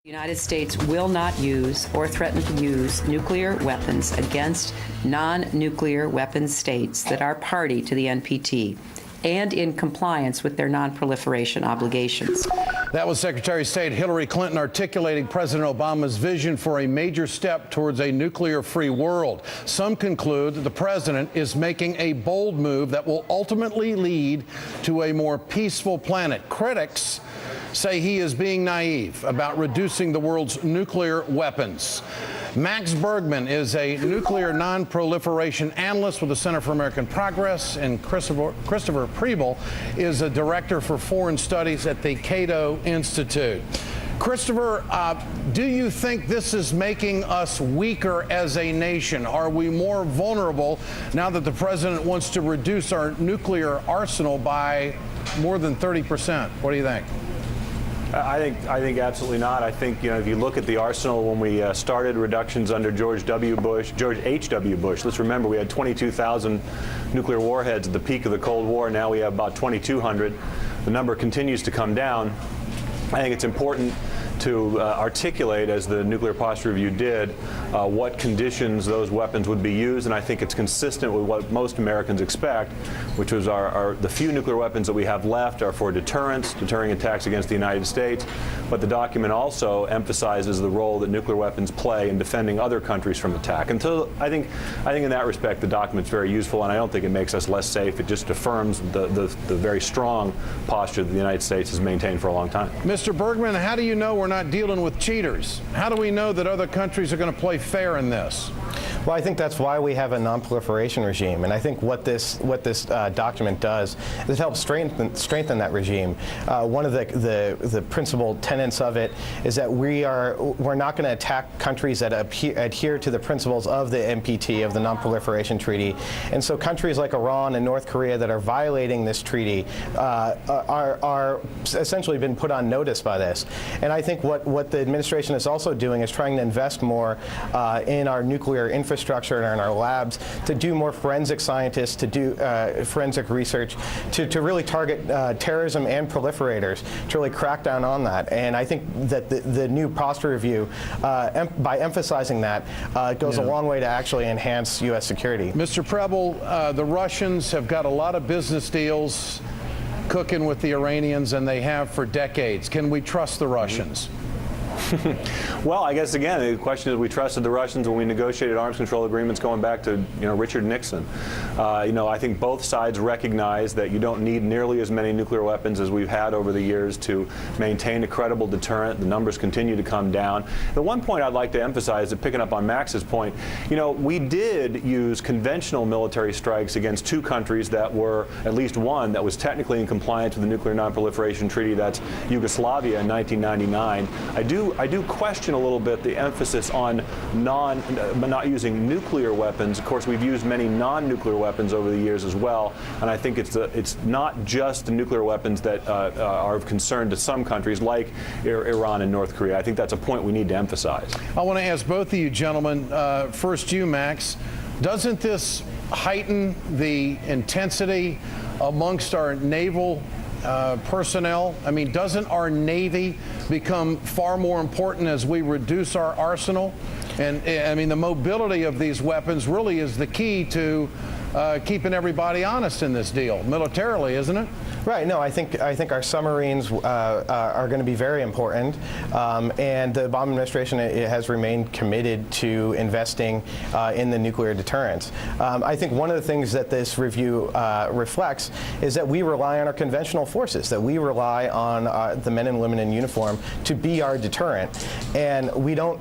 The United States will not use or threaten to use nuclear weapons against non-nuclear weapons states that are party to the NPT and in compliance with their non-proliferation obligations. That was Secretary of State Hillary Clinton articulating President Obama's vision for a major step towards a nuclear-free world. Some conclude that the president is making a bold move that will ultimately lead to a more peaceful planet. Critics say he is being naive about reducing the world's nuclear weapons. Max Bergman is a nuclear non-proliferation analyst with the Center for American Progress, and Christopher Preble is a director for foreign studies at the Cato Institute. Christopher, do you think this is making us weaker as a nation? Are we more vulnerable now that the president wants to reduce our nuclear arsenal by more than 30%? What do you think? I think absolutely not. I think, if you look at the arsenal when we started reductions under George H.W. Bush, let's remember we had 22,000 nuclear warheads at the peak of the Cold War. Now we have about 2,200. The number continues to come down. I think it's important to articulate, as the Nuclear Posture Review did, what conditions those weapons would be used, and I think it's consistent with what most Americans expect, which was the few nuclear weapons that we have left are for deterrence, deterring attacks against the United States, but the document also emphasizes the role that nuclear weapons play in defending other countries from attack. And so I think in that respect the document's very useful, and I don't think it makes us less safe. It just affirms the very strong posture that the United States has maintained for a long time. Mr. Bergman, how do you know we're not dealing with cheaters? How do we know that other countries are going to play fair in this? Well, I think that's why we have a non-proliferation regime, and I think what this document does is it helps strengthen that regime. One of the principal tenets of it is that we're not going to attack countries that adhere to the principles of the NPT, of the Non-Proliferation Treaty, and so countries like Iran and North Korea that are violating this treaty are essentially been put on notice by this. And I think what the administration is also doing is trying to invest more in our nuclear infrastructure and in our labs, to do more forensic scientists, to do forensic research, to really target terrorism and proliferators, to really crack down on that. And I think that the new posture review, by emphasizing that, goes a long way to actually enhance U.S. security. Mr. Preble, the Russians have got a lot of business deals cooking with the Iranians, and they have for decades. Can we trust the Russians? Well, I guess, again, the question is, we trusted the Russians when we negotiated arms control agreements going back to Richard Nixon. I think both sides recognize that you don't need nearly as many nuclear weapons as we've had over the years to maintain a credible deterrent. The numbers continue to come down. The one point I'd like to emphasize, picking up on Max's point, we did use conventional military strikes against two countries that were, at least one, that was technically in compliance with the Nuclear Non-Proliferation Treaty. That's Yugoslavia in 1999. I do question a little bit the emphasis on not using nuclear weapons. Of course, we've used many non-nuclear weapons over the years as well, and I think it's not just the nuclear weapons that are of concern to some countries like Iran and North Korea. I think that's a point we need to emphasize. I want to ask both of you gentlemen, first you, Max, doesn't this heighten the intensity amongst our naval personnel? I mean, doesn't our Navy become far more important as we reduce our arsenal? And I mean, the mobility of these weapons really is the key to keeping everybody honest in this deal, militarily, isn't it? Right. No, I think our submarines are going to be very important, and the Obama administration has remained committed to investing in the nuclear deterrence. I think one of the things that this review reflects is that we rely on our conventional forces, that we rely on the men and women in uniform to be our deterrent, and we don't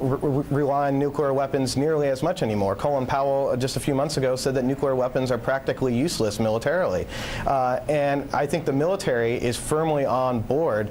rely on nuclear weapons nearly as much anymore. Colin Powell just a few months ago said that nuclear weapons are practically useless militarily, and I think the military is firmly on board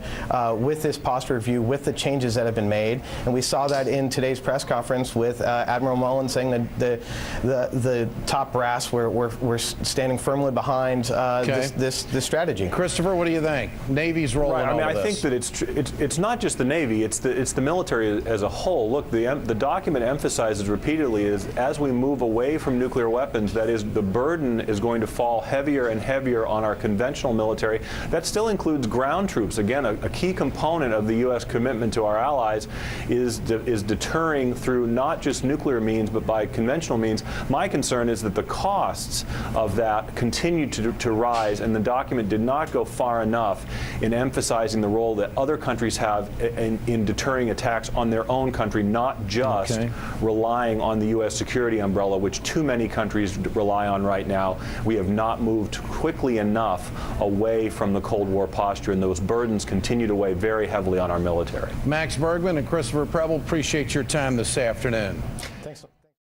with this posture review, with the changes that have been made, and we saw that in today's press conference with Admiral Mullen saying that the top brass we're standing firmly behind this strategy. Christopher, what do you think? Navy's role in all I of think this? that it's not just the Navy; it's the military as a whole. Look, the document emphasizes repeatedly is as we move away from nuclear weapons, that is, the burden is going to fall heavier and heavier on our conventional military military. That still includes ground troops. Again, a key component of the U.S. commitment to our allies is deterring through not just nuclear means, but by conventional means. My concern is that the costs of that continue to rise, and the document did not go far enough in emphasizing the role that other countries have in deterring attacks on their own country, not just relying on the U.S. security umbrella, which too many countries rely on right now. We have not moved quickly enough away from the Cold War posture, and those burdens continue to weigh very heavily on our military. Max Bergman and Christopher Preble, appreciate your time this afternoon.